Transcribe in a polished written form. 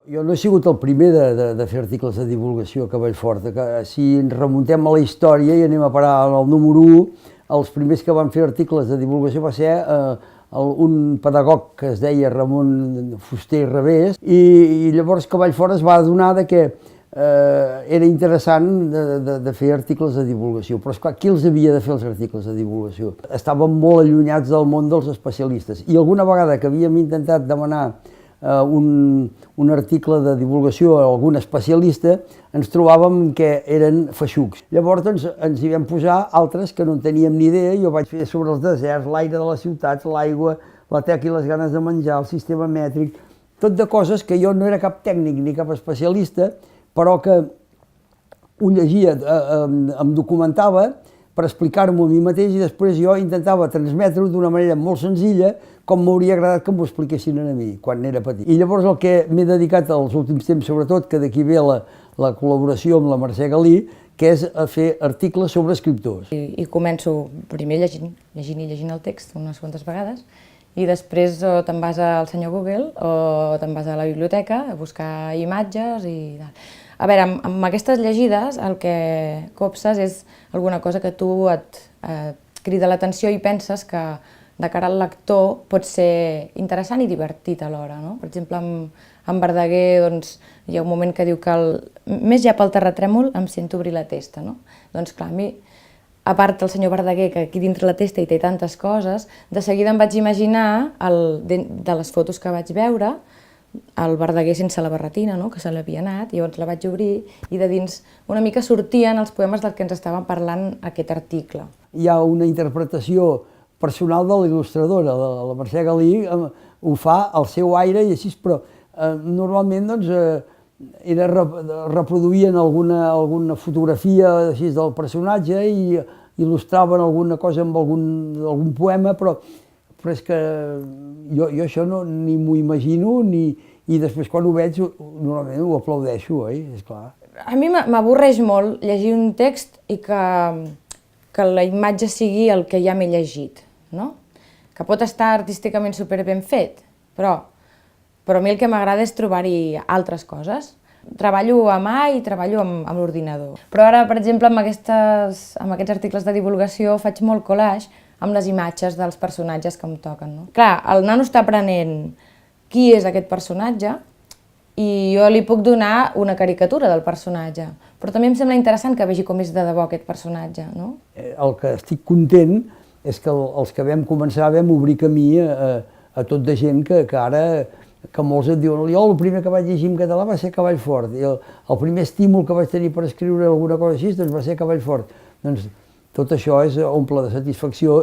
Jo no he sigut el primer de fer articles de divulgació a Cavallfort. Si ens remuntem a la història i anem a parar al número 1, els primers que van fer articles de divulgació va ser un pedagog que es deia Ramon Fuster i Revés, i llavors Cavallfort es va adonar que era interessant de fer articles de divulgació. Però esclar, qui els havia de fer els articles de divulgació? Estàvem molt allunyats del món dels especialistes, i alguna vegada que havíem intentat demanar un article de divulgació a algun especialista, ens trobàvem que eren feixucs. Llavors ens hi vam posar altres que no en teníem ni idea. Jo vaig fer sobre els deserts, l'aire de les ciutats, l'aigua, la teca i les ganes de menjar, el sistema mètric, tot de coses que jo no era cap tècnic ni cap especialista, però que ho llegia, em documentava per explicar-m'ho a mi mateix, i després jo intentava transmetre-ho d'una manera molt senzilla, com m'hauria agradat que m'ho expliquessin a mi quan era petit. I llavors el que m'he dedicat els últims temps, sobretot, que d'aquí ve la col·laboració amb la Mercè Galí, que és a fer articles sobre escriptors. I començo primer llegint el text unes quantes vegades, i després o te'n vas al senyor Google o te'n vas a la biblioteca a buscar imatges i tal. A veure, amb aquestes llegides el que copses és alguna cosa que tu et crida l'atenció i penses que de cara al lector pot ser interessant i divertit alhora. Per exemple, amb Verdaguer hi ha un moment que diu que més ja pel terratrèmol em sento obrir la testa. Doncs clar, a mi, a part del senyor Verdaguer, que aquí dintre la testa hi té tantes coses, de seguida em vaig imaginar, de les fotos que vaig veure, el Verdaguer sense la barretina, que se l'havia anat, i llavors la vaig obrir i de dins una mica sortien els poemes del que ens estaven parlant aquest article. Hi ha una interpretació personal de la il·lustradora, la Mercè Galí ho fa al seu aire i així, però normalment reproduïen alguna fotografia del personatge i il·lustraven alguna cosa amb algun poema, però és que jo això ni m'ho imagino, i després quan ho veig normalment ho aplaudeixo, és clar. A mi m'avorreix molt llegir un text i que la imatge sigui el que ja m'he llegit, que pot estar artísticament super ben fet, però a mi el que m'agrada és trobar-hi altres coses. Treballo a mà i treballo amb l'ordinador. Però ara, per exemple, amb aquests articles de divulgació faig molt collage amb les imatges dels personatges que em toquen. Clar, el nano està aprenent qui és aquest personatge i jo li puc donar una caricatura del personatge, però també em sembla interessant que vegi com és de debò aquest personatge. El que estic content és que els que vam començar vam obrir camí a tot de gent que ara, que molts et diuen, jo el primer que vaig llegir en català va ser Cavallfort, i el primer estímul que vaig tenir per escriure alguna cosa així va ser Cavallfort. Doncs tot això omple de satisfacció.